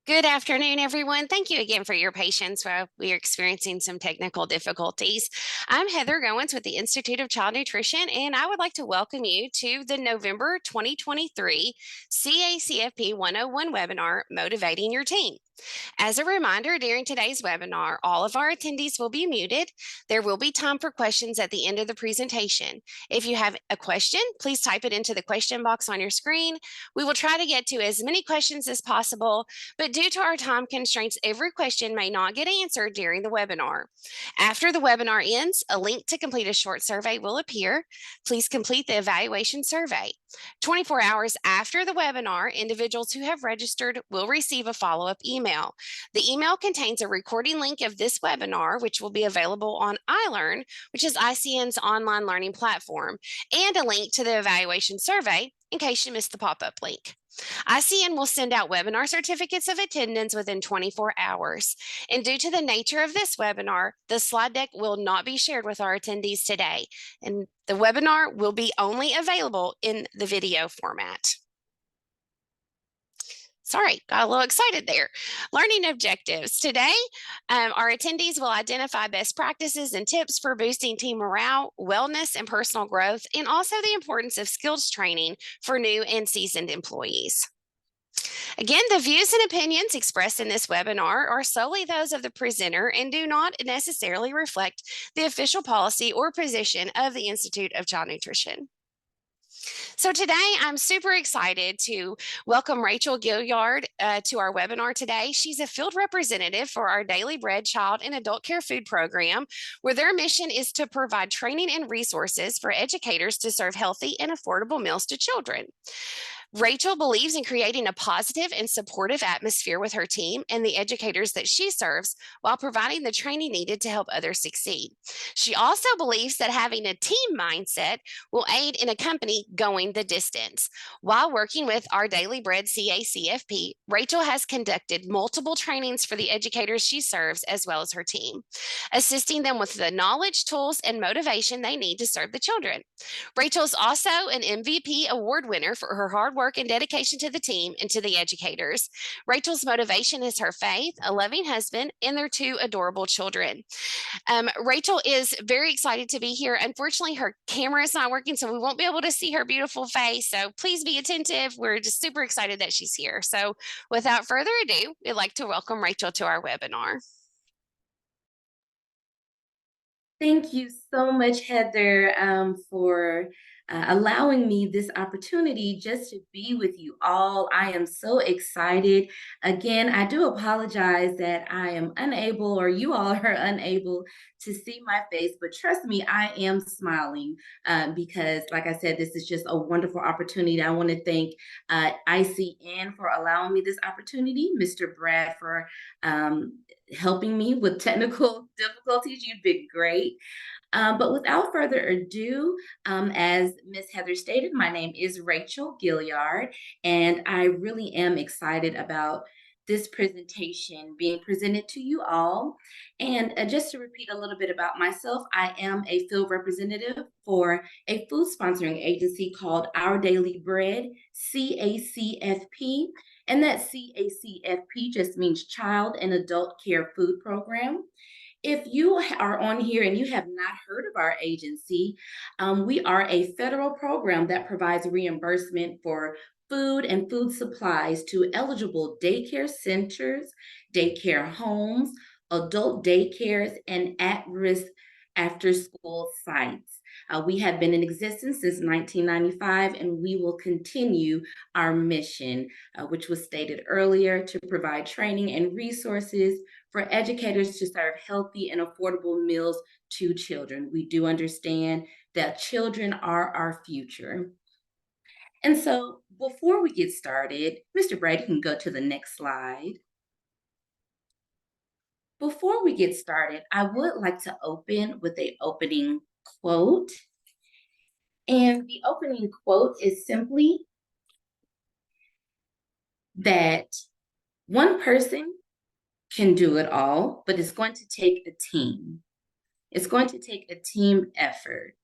Good afternoon, everyone. Thank you again for your patience while we are experiencing some technical difficulties. I'm Heather Goins with the Institute of Child Nutrition, and I would like to welcome you to the November 2023 CACFP 101 webinar, Motivating Your Team. As a reminder, during today's webinar, all of our attendees will be muted. There will be time for questions at the end of the presentation. If you have a question, please type it into the question box on your screen. We will try to get to as many questions as possible, but due to our time constraints, every question may not get answered during the webinar. After the webinar ends, a link to complete a short survey will appear. Please complete the evaluation survey. 24 hours after the webinar, individuals who have registered will receive a follow-up email. The email contains a recording link of this webinar, which will be available on iLearn, which is ICN's online learning platform, and a link to the evaluation survey in case you missed the pop-up link. ICN will send out webinar certificates of attendance within 24 hours. And due to the nature of this webinar, the slide deck will not be shared with our attendees today. And the webinar will be only available in the video format. Sorry, got a little excited there. Learning objectives. Today, our attendees will identify best practices and tips for boosting team morale, wellness, and personal growth, and also the importance of skills training for new and seasoned employees. Again, the views and opinions expressed in this webinar are solely those of the presenter and do not necessarily reflect the official policy or position of the Institute of Child Nutrition. So today, I'm super excited to welcome Rachel Gilliard to our webinar today. She's a field representative for our Daily Bread Child and Adult Care Food Program, where their mission is to provide training and resources for educators to serve healthy and affordable meals to children. Rachel believes in creating a positive and supportive atmosphere with her team and the educators that she serves while providing the training needed to help others succeed. She also believes that having a team mindset will aid in a company going the distance. While working with our Daily Bread CACFP, Rachel has conducted multiple trainings for the educators she serves as well as her team, assisting them with the knowledge, tools, and motivation they need to serve the children. Rachel is also an MVP award winner for her hard work and dedication to the team and to the educators. Rachel's motivation is her faith, a loving husband, and their two adorable children. Rachel is very excited to be here. Unfortunately, her camera is not working, so we won't be able to see her beautiful face. So please be attentive. We're just super excited that she's here. So without further ado, we'd like to welcome Rachel to our webinar. Thank you so much, Heather, for allowing me this opportunity just to be with you all. I am so excited. Again, I do apologize that I am unable, or you all are unable to see my face, but trust me, I am smiling because, like I said, this is just a wonderful opportunity. I want to thank ICN for allowing me this opportunity, Mr. Brad for helping me with technical difficulties. You've been great. But without further ado, as Miss Heather stated, my name is Rachel Gilliard, and I really am excited about this presentation being presented to you all. And just to repeat a little bit about myself, I am a field representative for a food sponsoring agency called Our Daily Bread, CACFP. And that CACFP just means Child and Adult Care Food Program. If you are on here and you have not heard of our agency, we are a federal program that provides reimbursement for food and food supplies to eligible daycare centers, daycare homes, adult daycares, and at-risk after-school sites. We have been in existence since 1995, and we will continue our mission, which was stated earlier, to provide training and resources for educators to serve healthy and affordable meals to children. We do understand that children are our future. And so before we get started, Mr. Brady can go to the next slide. Before we get started, I would like to open with an opening quote. And the opening quote is simply that one person can do it all, but it's going to take a team. It's going to take a team effort.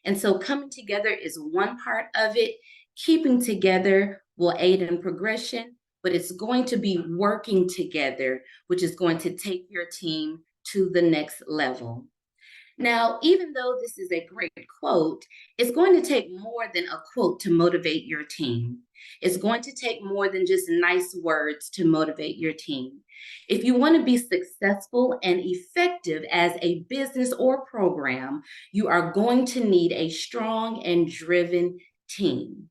And so coming together is one part of it. Keeping together will aid in progression, but it's going to be working together, which is going to take your team to the next level. Now, even though this is a great quote, it's going to take more than a quote to motivate your team. It's going to take more than just nice words to motivate your team. If you want to be successful and effective as a business or program, you are going to need a strong and driven team.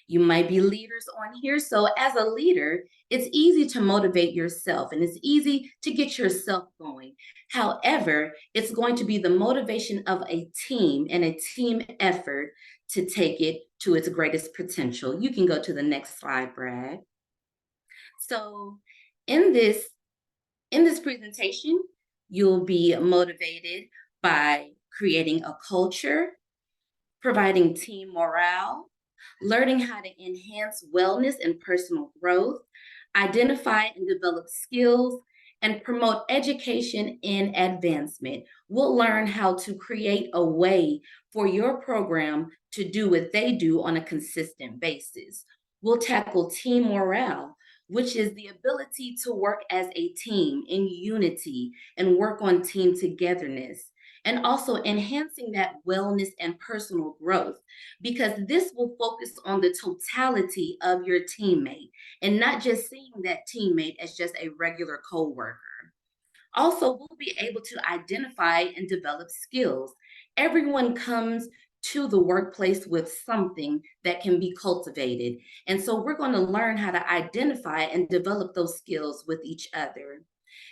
You might be leaders on here. So, as a leader, it's easy to motivate yourself and it's easy to get yourself going. However, it's going to be the motivation of a team and a team effort to take it to its greatest potential. You can go to the next slide, Brad. So, in this in this presentation, you'll be motivated by creating a culture, providing team morale, learning how to enhance wellness and personal growth, identify and develop skills, and promote education and advancement. We'll learn how to create a way for your program to do what they do on a consistent basis. We'll tackle team morale, which is the ability to work as a team in unity and work on team togetherness, and also enhancing that wellness and personal growth, because this will focus on the totality of your teammate and not just seeing that teammate as just a regular coworker. Also, we'll be able to identify and develop skills. Everyone comes to the workplace with something that can be cultivated. And so we're going to learn how to identify and develop those skills with each other.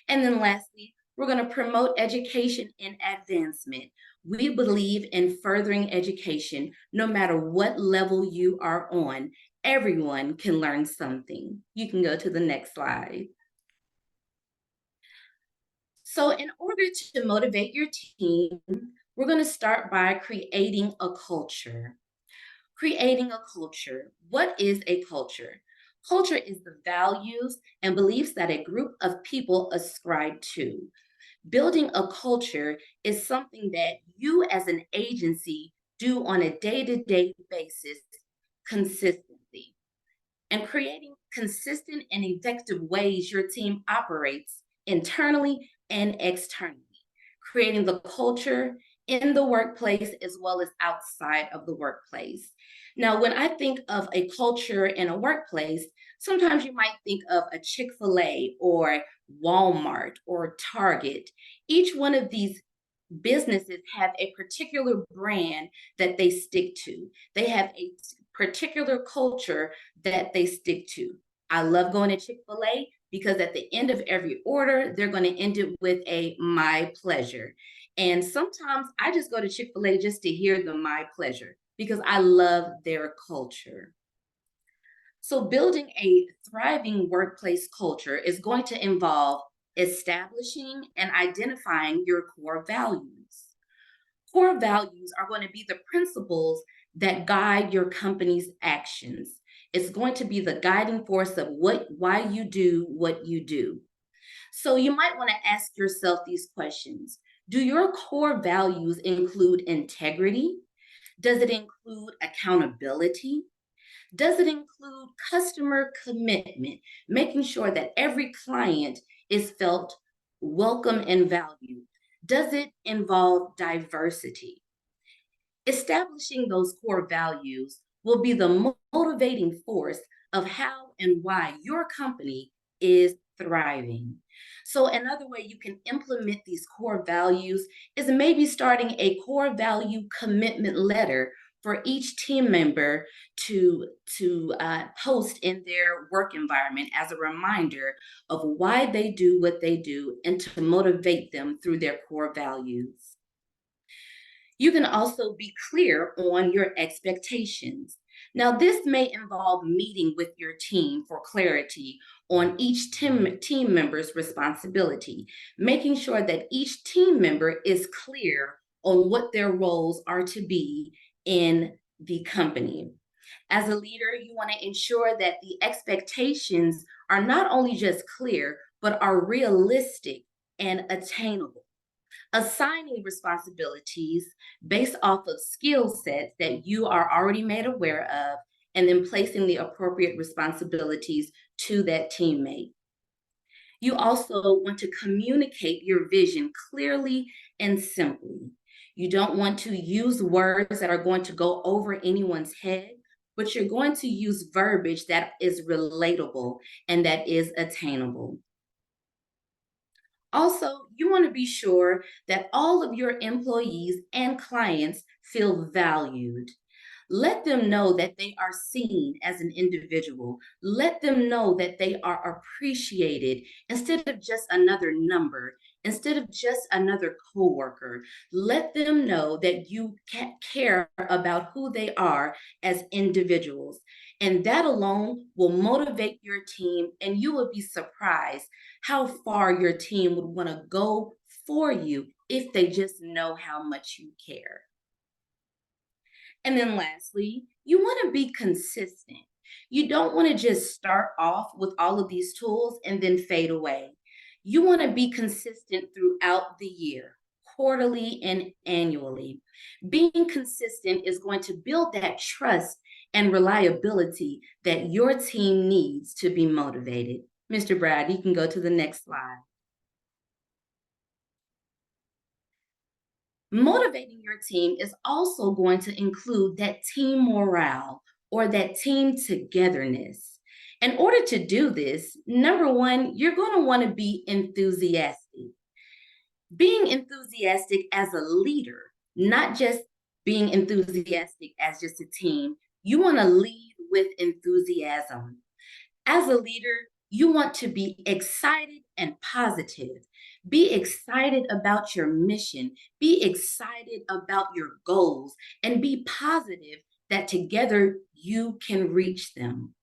And then lastly, we're going to promote education and advancement. We believe in furthering education no matter what level you are on. Everyone can learn something. You can go to the next slide. So, in order to motivate your team, we're going to start by creating a culture. Creating a culture. What is a culture? Culture is the values and beliefs that a group of people ascribe to. Building a culture is something that you as an agency do on a day-to-day basis consistently. And creating consistent and effective ways your team operates internally and externally. Creating the culture in the workplace as well as outside of the workplace. Now, when I think of a culture in a workplace, sometimes you might think of a Chick-fil-A or Walmart or Target. Each one of these businesses have a particular brand that they stick to. They have a particular culture that they stick to. I love going to Chick-fil-A because at the end of every order, they're going to end it with a my pleasure. And sometimes I just go to Chick-fil-A just to hear the my pleasure because I love their culture. So building a thriving workplace culture is going to involve establishing and identifying your core values. Core values are going to be the principles that guide your company's actions. It's going to be the guiding force of why you do what you do. So you might want to ask yourself these questions. Do your core values include integrity? Does it include accountability? Does it include customer commitment, making sure that every client is felt welcome and valued? Does it involve diversity? Establishing those core values will be the motivating force of how and why your company is thriving. So, another way you can implement these core values is maybe starting a core value commitment letter for each team member to post in their work environment as a reminder of why they do what they do and to motivate them through their core values. You can also be clear on your expectations. Now, this may involve meeting with your team for clarity on each team member's responsibility, making sure that each team member is clear on what their roles are to be in the company. As a leader, you want to ensure that the expectations are not only just clear, but are realistic and attainable. Assigning responsibilities based off of skill sets that you are already made aware of and then placing the appropriate responsibilities to that teammate. You also want to communicate your vision clearly and simply. You don't want to use words that are going to go over anyone's head, but you're going to use verbiage that is relatable and that is attainable. Also, you want to be sure that all of your employees and clients feel valued. Let them know that they are seen as an individual. Let them know that they are appreciated instead of just another number, instead of just another coworker. Let them know that you care about who they are as individuals. And that alone will motivate your team, and you will be surprised how far your team would want to go for you if they just know how much you care. And then lastly, you want to be consistent. You don't want to just start off with all of these tools and then fade away. You want to be consistent throughout the year, quarterly and annually. Being consistent is going to build that trust and reliability that your team needs to be motivated. Mr. Brad, you can go to the next slide. Motivating your team is also going to include that team morale or that team togetherness. In order to do this, number one, you're going to want to be enthusiastic. Being enthusiastic as a leader, not just being enthusiastic as just a team, you want to lead with enthusiasm. As a leader, you want to be excited and positive. Be excited about your mission. Be excited about your goals and be positive that together you can reach them.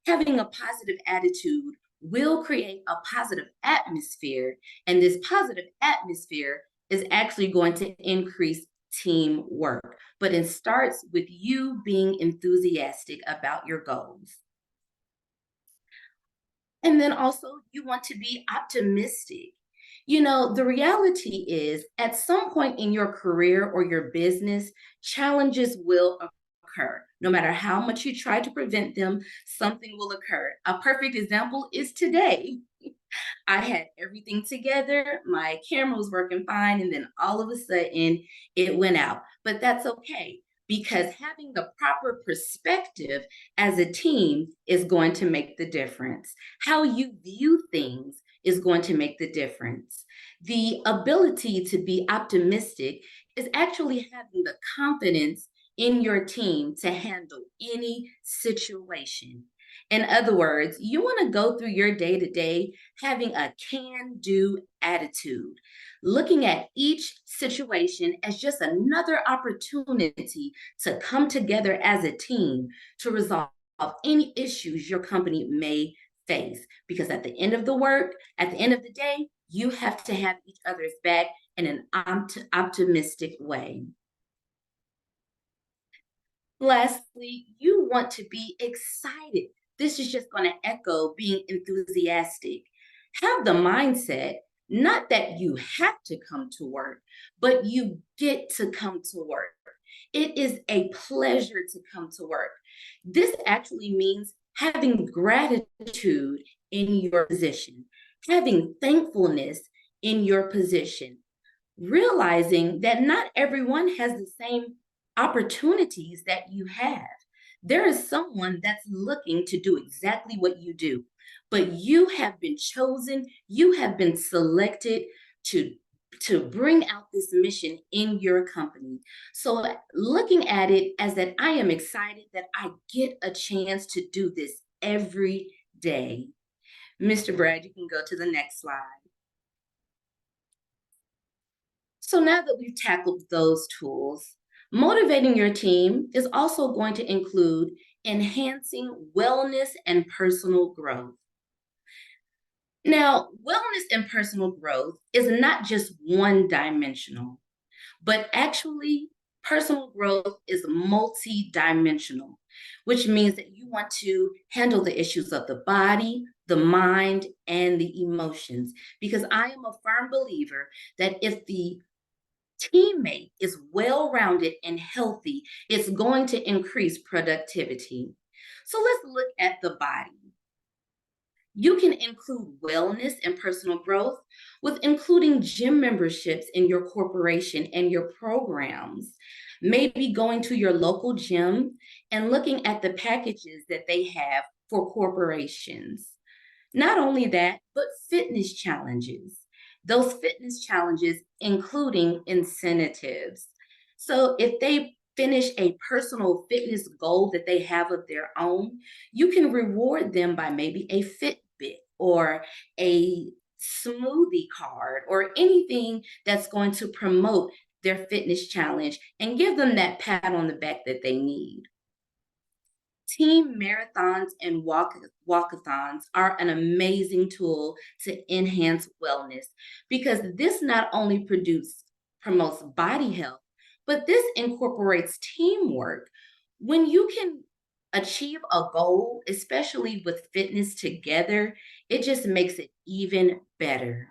Having a positive attitude will create a positive atmosphere, and this positive atmosphere is actually going to increase teamwork. But it starts with you being enthusiastic about your goals. And then also, you want to be optimistic. You know, the reality is at some point in your career or your business, challenges will occur. No matter how much you try to prevent them, something will occur. A perfect example is today. I had everything together, my camera was working fine, and then all of a sudden it went out. But that's okay because having the proper perspective as a team is going to make the difference. How you view things is going to make the difference. The ability to be optimistic is actually having the confidence in your team to handle any situation. In other words, you want to go through your day to day having a can do attitude, looking at each situation as just another opportunity to come together as a team to resolve any issues your company may face. Because at the end of the work, at the end of the day, you have to have each other's back in an optimistic way. Lastly, you want to be excited. This is just going to echo being enthusiastic. Have the mindset, not that you have to come to work, but you get to come to work. It is a pleasure to come to work. This actually means having gratitude in your position, having thankfulness in your position, realizing that not everyone has the same opportunities that you have. There is someone that's looking to do exactly what you do, but you have been chosen, you have been selected to bring out this mission in your company. So looking at it as that I am excited that I get a chance to do this every day. Mr. Brad, you can go to the next slide. So now that we've tackled those tools, motivating your team is also going to include enhancing wellness and personal growth. Now, wellness and personal growth is not just one dimensional, but actually, personal growth is multi-dimensional, which means that you want to handle the issues of the body, the mind, and the emotions. Because I am a firm believer that if the teammate is well rounded and healthy, it's going to increase productivity. So let's look at the body. You can include wellness and personal growth with including gym memberships in your corporation and your programs. Maybe going to your local gym and looking at the packages that they have for corporations. Not only that, but fitness challenges. Those fitness challenges, including incentives. So if they finish a personal fitness goal that they have of their own, you can reward them by maybe a Fitbit or a smoothie card or anything that's going to promote their fitness challenge and give them that pat on the back that they need. Team marathons and walkathons are an amazing tool to enhance wellness because this not only promotes body health, but this incorporates teamwork. When you can achieve a goal, especially with fitness together, it just makes it even better.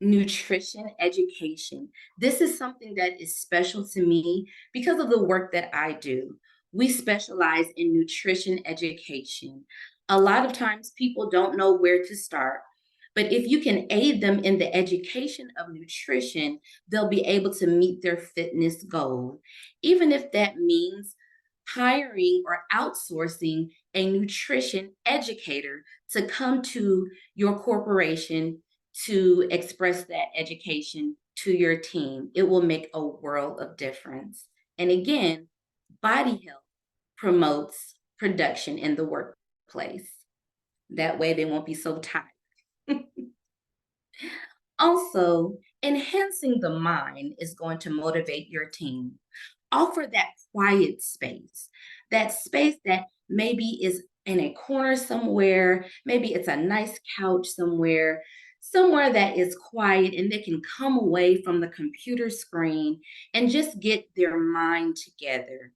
Nutrition education. This is something that is special to me because of the work that I do. We specialize in nutrition education. A lot of times people don't know where to start, but if you can aid them in the education of nutrition, they'll be able to meet their fitness goal. Even if that means hiring or outsourcing a nutrition educator to come to your corporation to express that education to your team. It will make a world of difference. And again, body health promotes production in the workplace. That way they won't be so tired. Also, enhancing the mind is going to motivate your team. Offer that quiet space, that space that maybe is in a corner somewhere, maybe it's a nice couch somewhere, somewhere that is quiet and they can come away from the computer screen and just get their mind together.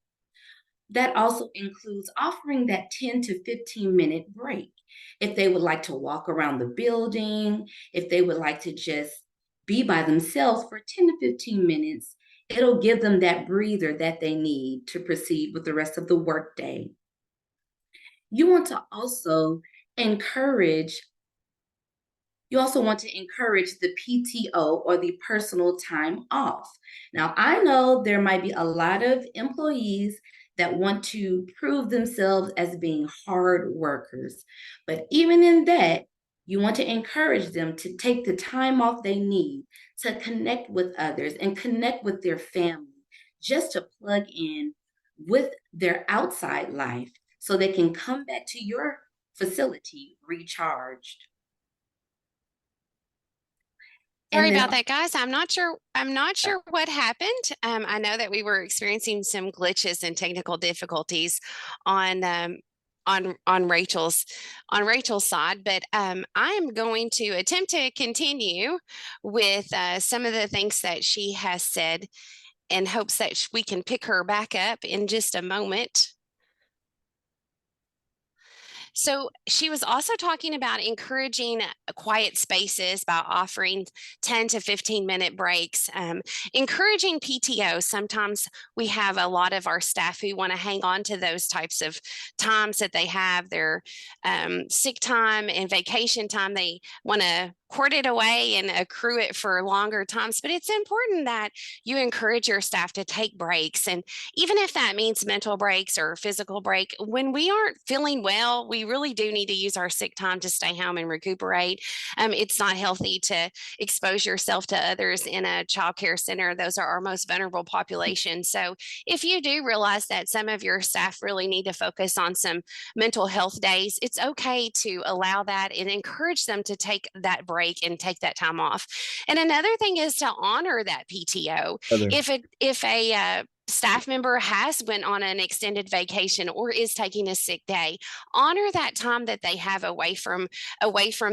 That also includes offering that 10 to 15-minute break. If they would like to walk around the building, if they would like to just be by themselves for 10 to 15 minutes, it'll give them that breather that they need to proceed with the rest of the workday. You want to also encourage You also want to encourage the PTO or the personal time off. Now, I know there might be a lot of employees that want to prove themselves as being hard workers, but even in that, you want to encourage them to take the time off they need to connect with others and connect with their family, just to plug in with their outside life so they can come back to your facility recharged. Sorry And then about that, guys. I'm not sure what happened. I know that we were experiencing some glitches and technical difficulties on on Rachel's side, but I am going to attempt to continue with some of the things that she has said in hopes that we can pick her back up in just a moment. So she was also talking about encouraging quiet spaces by offering 10 to 15-minute breaks, encouraging PTO. Sometimes we have a lot of our staff who want to hang on to those types of times that they have their sick time and vacation time. They want to hoard it away and accrue it for longer times, but it's important that you encourage your staff to take breaks. And even if that means mental breaks or physical break, when we aren't feeling well, we really do need to use our sick time to stay home and recuperate. It's not healthy to expose yourself to others in a child care center. Those are our most vulnerable population. So if you do realize that some of your staff really need to focus on some mental health days, it's okay to allow that and encourage them to take that break and take that time off. And another thing is to honor that PTO. Heather. If a staff member has went on an extended vacation or is taking a sick day, honor that time that they have away from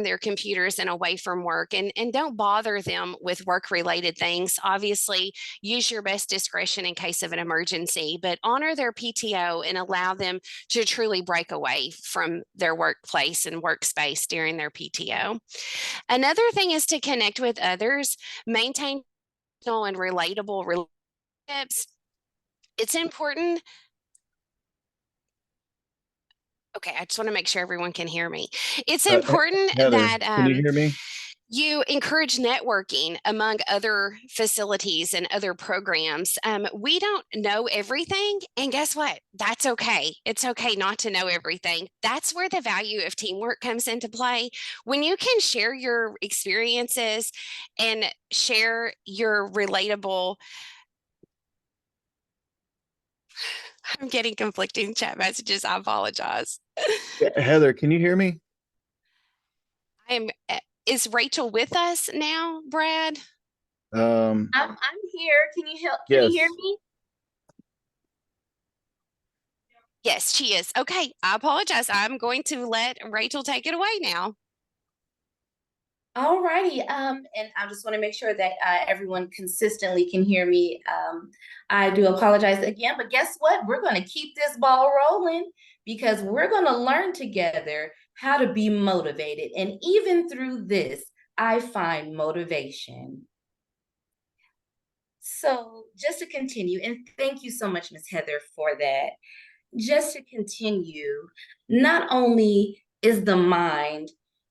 their computers and away from work, and don't bother them with work related things. Obviously, use your best discretion in case of an emergency, but honor their PTO and allow them to truly break away from their workplace and workspace during their PTO. Another thing is to connect with others, maintain and relatable relationships. It's important. Okay, I just want to make sure everyone can hear me. It's important Heather, that can you hear me? you encourage networking among other facilities and other programs. We don't know everything, and guess what? That's okay. It's okay not to know everything. That's where the value of teamwork comes into play. When you can share your experiences and share your relatable, I'm getting conflicting chat messages. I apologize. Heather, can you hear me? I'm, is Rachel with us now, Brad? I'm here. Can you help? Can you hear Yes. me? Yes, she is. Okay, I apologize. I'm going to let Rachel take it away now. All righty. And I just want to make sure that everyone consistently can hear me. I do apologize again, but guess what? We're going to keep this ball rolling because we're going to learn together how to be motivated. And even through this, I find motivation. So, just to continue, and thank you so much, Ms. Heather, for that. Just to continue, not only is the mind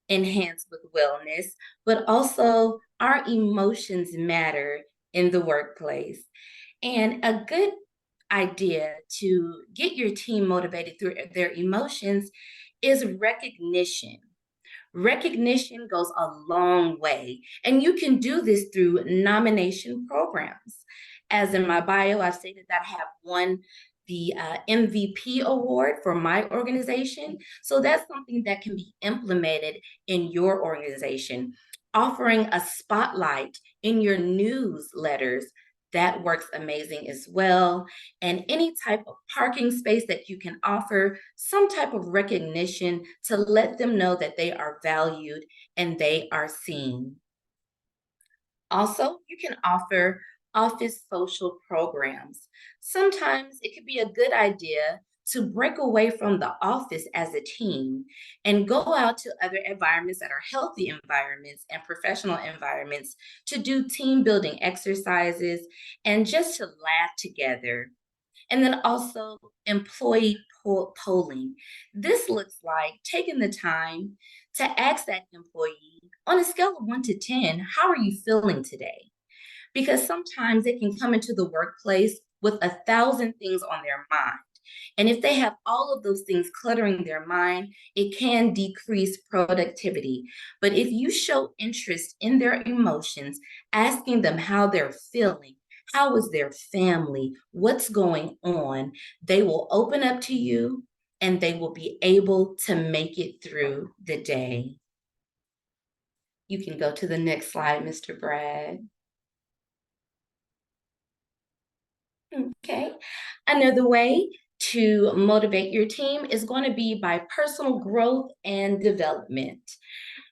enhanced with wellness, but also our emotions matter in the workplace. And a good idea to get your team motivated through their emotions is recognition. Recognition goes a long way, and you can do this through nomination programs. As in my bio, I've stated that I have won the MVP award for my organization. So that's something that can be implemented in your organization. Offering a spotlight in your newsletters, that works amazing as well. And any type of parking space that you can offer, some type of recognition to let them know that they are valued and they are seen. Also, you can offer office social programs. Sometimes it could be a good idea to break away from the office as a team and go out to other environments that are healthy environments and professional environments to do team building exercises and just to laugh together. And then also employee polling. This looks like taking the time to ask that employee on a scale of 1 to 10, how are you feeling today? Because sometimes they can come into the workplace with 1,000 things on their mind. And if they have all of those things cluttering their mind, it can decrease productivity. But if you show interest in their emotions, asking them how they're feeling, how is their family, what's going on, they will open up to you and they will be able to make it through the day. You can go to the next slide, Mr. Brad. Okay. Another way to motivate your team is going to be by personal growth and development.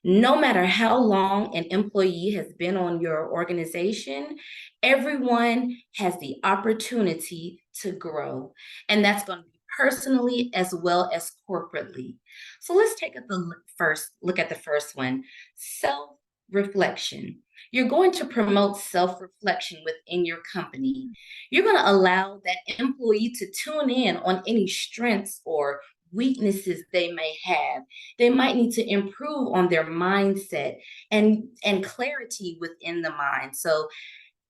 No matter how long an employee has been on your organization, everyone has the opportunity to grow. And that's going to be personally as well as corporately. So let's take the first look at the first one, self-reflection. You're going to promote self-reflection within your company. You're going to allow that employee to tune in on any strengths or weaknesses they may have. They might need to improve on their mindset and clarity within the mind. So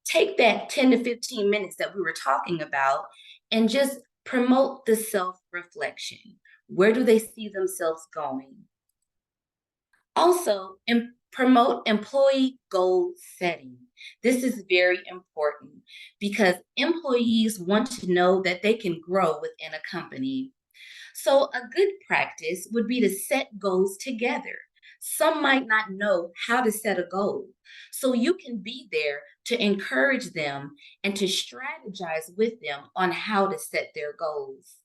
take that 10 to 15 minutes that we were talking about and just promote the self-reflection. Where do they see themselves going? Also, promote employee goal setting. This is very important because employees want to know that they can grow within a company. So, a good practice would be to set goals together. Some might not know how to set a goal. So, you can be there to encourage them and to strategize with them on how to set their goals.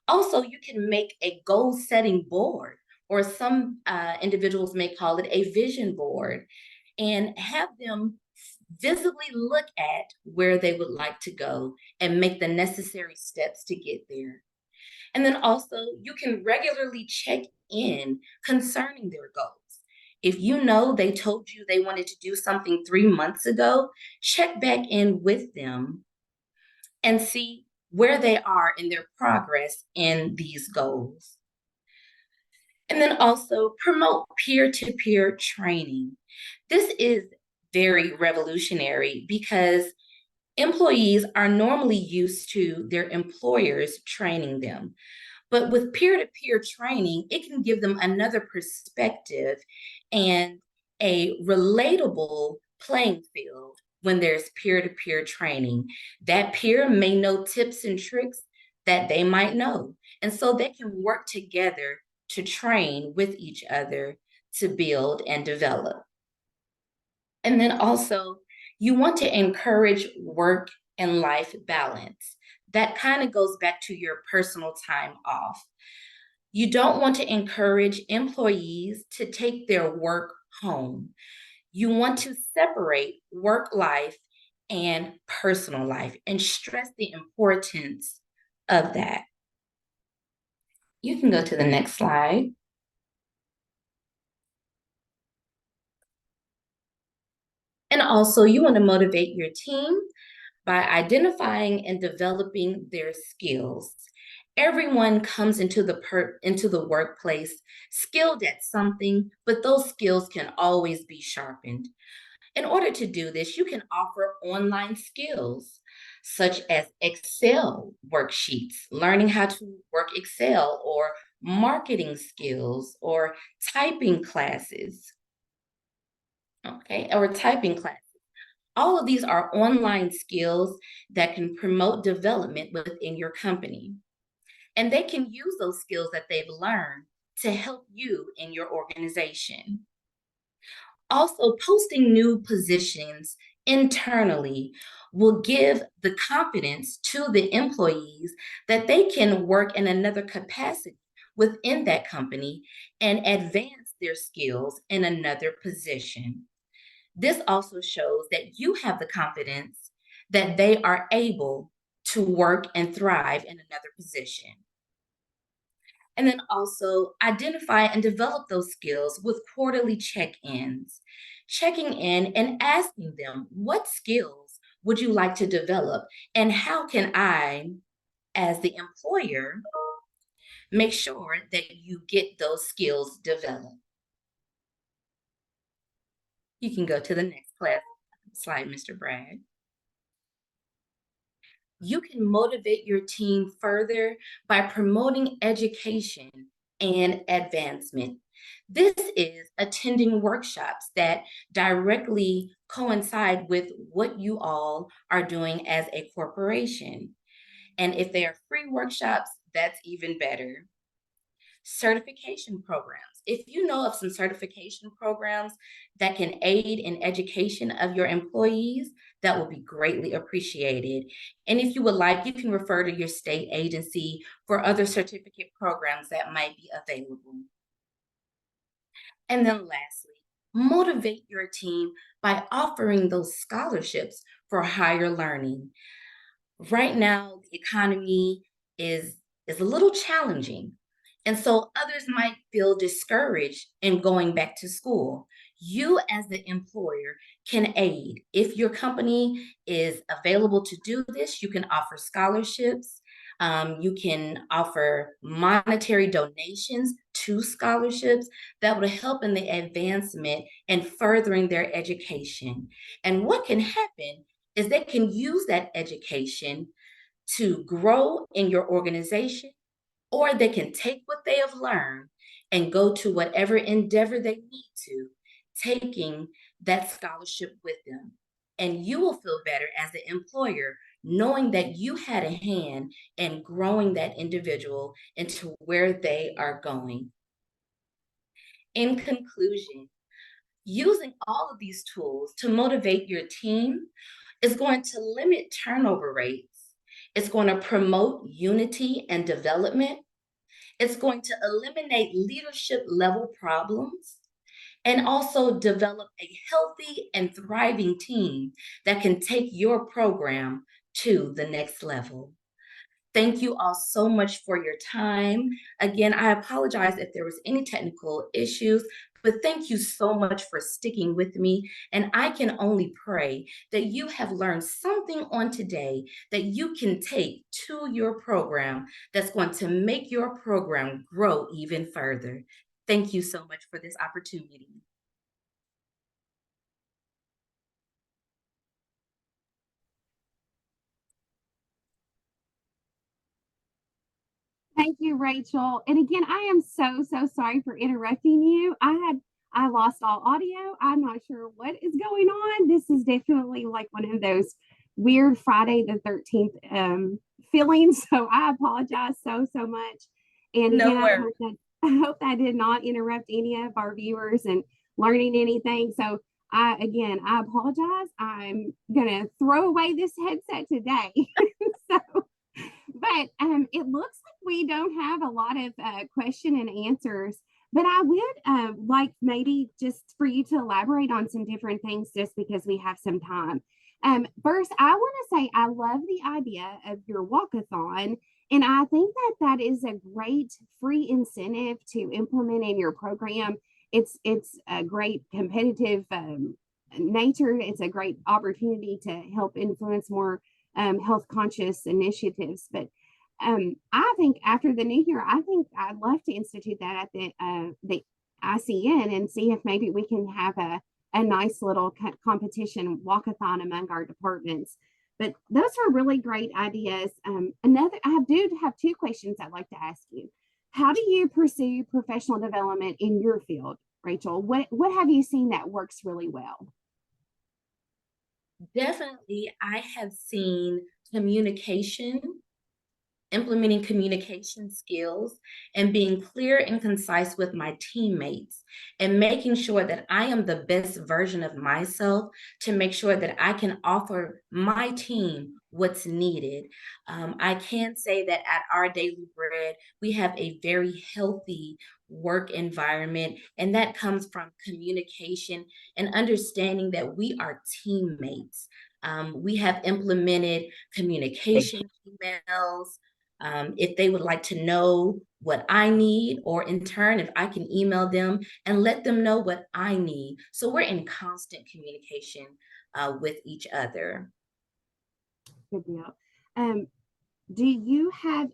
Also, you can make a goal setting board, or some individuals may call it a vision board, and have them visibly look at where they would like to go and make the necessary steps to get there. And then also, you can regularly check in concerning their goals. If you know they told you they wanted to do something 3 months ago, check back in with them and see where they are in their progress in these goals. And then also promote peer to peer training. This is very revolutionary because employees are normally used to their employers training them. But with peer to peer training, it can give them another perspective and a relatable playing field when there's peer to peer training. That peer may know tips and tricks that they might know. And so they can work together to train with each other to build and develop. And then also, you want to encourage work and life balance. That kind of goes back to your personal time off. You don't want to encourage employees to take their work home. You want to separate work life and personal life and stress the importance of that. You can go to the next slide. And also, you want to motivate your team by identifying and developing their skills. Everyone comes into the workplace skilled at something, but those skills can always be sharpened. In order to do this, you can offer online skills such as Excel worksheets, learning how to work Excel, or marketing skills, or typing classes. Okay, or typing classes. All of these are online skills that can promote development within your company. And they can use those skills that they've learned to help you in your organization. Also, posting new positions internally will give the confidence to the employees that they can work in another capacity within that company and advance their skills in another position. This also shows that you have the confidence that they are able to work and thrive in another position. And then also identify and develop those skills with quarterly check ins, checking in and asking them, what skills would you like to develop? And how can I, as the employer, make sure that you get those skills developed? You can go to the next slide, Mr. Bragg. You can motivate your team further by promoting education and advancement. This is attending workshops that directly coincide with what you all are doing as a corporation. And if they are free workshops, that's even better. Certification programs. If you know of some certification programs that can aid in education of your employees, that will be greatly appreciated. And if you would like, you can refer to your state agency for other certificate programs that might be available. And then lastly, motivate your team by offering those scholarships for higher learning. Right now, the economy is a little challenging. And so others might feel discouraged in going back to school. You, as the employer, can aid. If your company is available to do this, you can offer scholarships. You can offer monetary donations to scholarships that will help in the advancement and furthering their education. And what can happen is they can use that education to grow in your organization, or they can take what they have learned and go to whatever endeavor they need to, taking that scholarship with them. And you will feel better as the employer knowing that you had a hand in growing that individual into where they are going. In conclusion, using all of these tools to motivate your team is going to limit turnover rates. It's going to promote unity and development. It's going to eliminate leadership level problems and also develop a healthy and thriving team that can take your program to the next level. Thank you all so much for your time. Again, I apologize if there was any technical issues. But thank you so much for sticking with me. And I can only pray that you have learned something on today that you can take to your program that's going to make your program grow even further. Thank you so much for this opportunity. Thank you, Rachel. And again, I am so sorry for interrupting you. I lost all audio. I'm not sure what is going on. This is definitely like one of those weird Friday the 13th feelings. So I apologize so much. And No again, worries. I hope that did not interrupt any of our viewers and learning anything. So I apologize. I'm gonna throw away this headset today. So but it looks like we don't have a lot of question and answers. But I would like maybe just for you to elaborate on some different things just because we have some time. First, I want to say I love the idea of your walkathon. And I think that that is a great free incentive to implement in your program. It's a great competitive nature. It's a great opportunity to help influence more health conscious initiatives. But I think after the new year, I think I'd love to institute that at the ICN and see if maybe we can have a nice little competition walkathon among our departments. But those are really great ideas. I do have two questions I'd like to ask you. How do you pursue professional development in your field, Rachel? What have you seen that works really well? Definitely, I have seen communication, implementing communication skills, and being clear and concise with my teammates, and making sure that I am the best version of myself to make sure that I can offer my team what's needed. I can say that at our Daily Bread, we have a very healthy work environment, and that comes from communication and understanding that we are teammates. We have implemented communication emails, if they would like to know what I need, or in turn, if I can email them and let them know what I need. So we're in constant communication with each other. Good deal. Um, do you have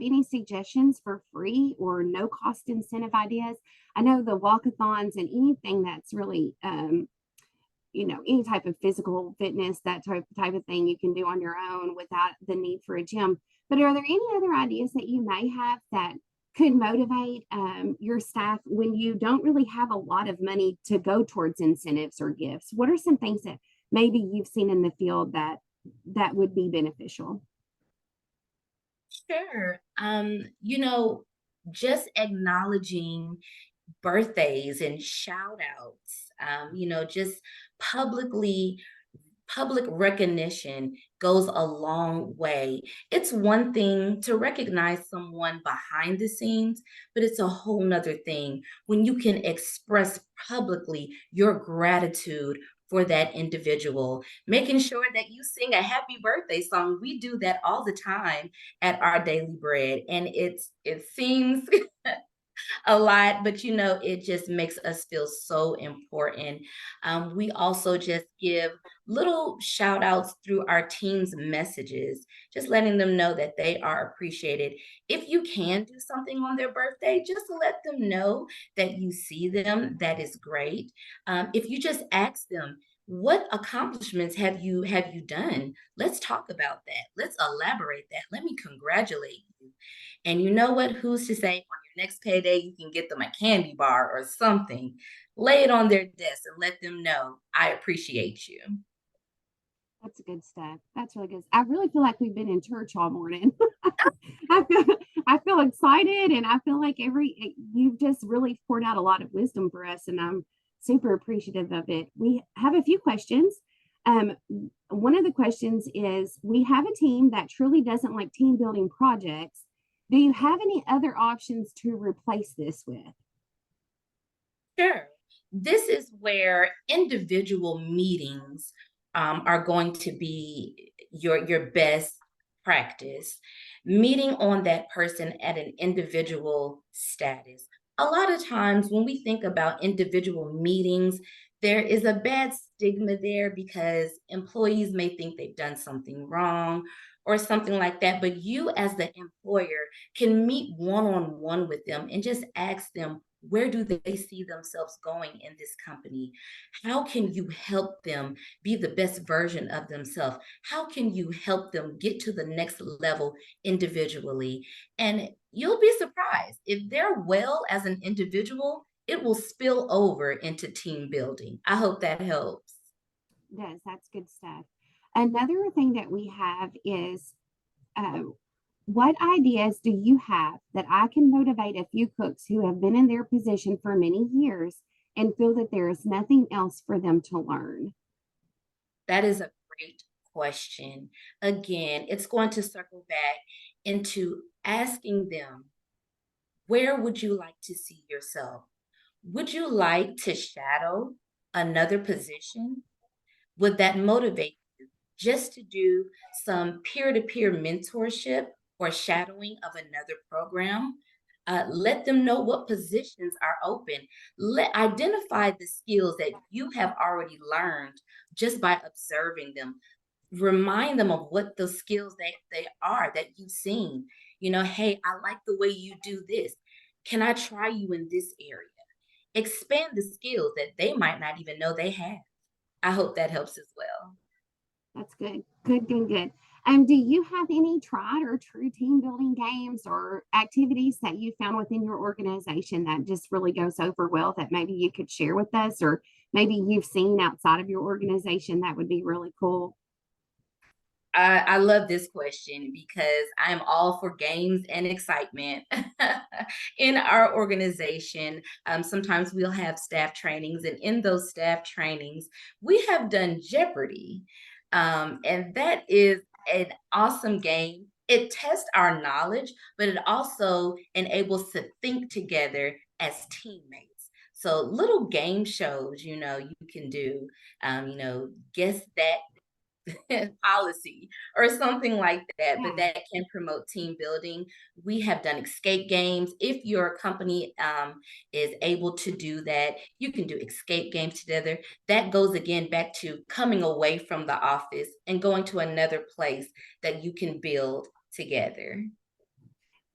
any suggestions for free or no cost incentive ideas? I know the walkathons and anything that's really any type of physical fitness, that type of thing you can do on your own without the need for a gym. But are there any other ideas that you may have that could motivate your staff when you don't really have a lot of money to go towards incentives or gifts? What are some things that maybe you've seen in the field that would be beneficial? Sure. Just acknowledging birthdays and shout outs, just publicly public recognition goes a long way. It's one thing to recognize someone behind the scenes, but it's a whole nother thing when you can express publicly your gratitude for that individual, making sure that you sing a happy birthday song. We do that all the time at our Daily Bread, and it seems a lot, but it just makes us feel so important. We also just give little shout outs through our team's messages, just letting them know that they are appreciated. If you can do something on their birthday, just let them know that you see them. That is great. If you just ask them, what accomplishments have you done? Let's talk about that. Let's elaborate that. Let me congratulate you. And you know what? Who's to say on your next payday you can get them a candy bar or something? Lay it on their desk and let them know I appreciate you. That's good stuff. That's really good. I really feel like we've been in church all morning. I feel I feel excited, and I feel like you've just really poured out a lot of wisdom for us, and I'm super appreciative of it. We have a few questions. Um, One of the questions is, we have a team that truly doesn't like team building projects. Do you have any other options to replace this with? Sure. This is where individual meetings are going to be your best practice. Meeting on that person at an individual status. a lot of times when we think about individual meetings, there is a bad stigma there because employees may think they've done something wrong or something like that. But you, as the employer, can meet one on one with them and just ask them, where do they see themselves going in this company? How can you help them be the best version of themselves? How can you help them get to the next level individually? And you'll be surprised if they're well as an individual, it will spill over into team building. I hope that helps. Does. That's good stuff. Another thing that we have is uh, what ideas do you have that I can motivate a few cooks who have been in their position for many years and feel that there is nothing else for them to learn? That is a great question. Again, it's going to circle back into asking them, where would you like to see yourself? Would you like to shadow another position? Would that motivate you just to do some peer-to-peer mentorship or shadowing of another program? Let them know what positions are open. Identify the skills that you have already learned just by observing them. Remind them of what those skills they are that you've seen. Hey, I like the way you do this. Can I try you in this area? Expand the skills that they might not even know they have. I hope that helps as well. That's good. Good, good, good. Do you have any tried or true team building games or activities that you found within your organization that just really goes over well that maybe you could share with us, or maybe you've seen outside of your organization that would be really cool? I love this question because I'm all for games and excitement in our organization. Sometimes we'll have staff trainings, and in those staff trainings, we have done Jeopardy. And that is an awesome game. It tests our knowledge, but it also enables to think together as teammates. So little game shows, you can do, guess that policy or something like that, but Yeah. that can promote team building. We have done escape games. If your company is able to do that, you can do escape games together. That goes again back to coming away from the office and going to another place that you can build together.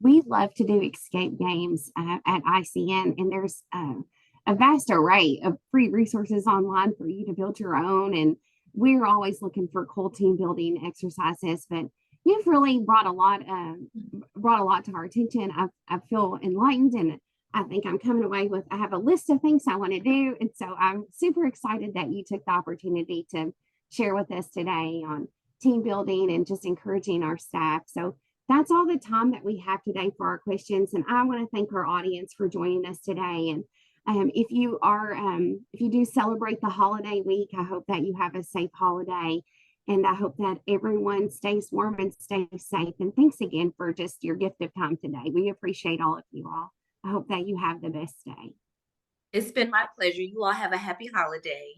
We love to do escape games at ICN, and there's a vast array of free resources online for you to build your own. And we're always looking for cool team building exercises. But you've really brought a lot to our attention. I feel enlightened, and I think I'm coming away with I have a list of things I want to do, and so I'm super excited that you took the opportunity to share with us today on team building and just encouraging our staff. So that's all the time that we have today for our questions. And I want to thank our audience for joining us today. And if you do celebrate the holiday week, I hope that you have a safe holiday. And I hope that everyone stays warm and stays safe. And thanks again for just your gift of time today. We appreciate all of you all. I hope that you have the best day. It's been my pleasure. You all have a happy holiday.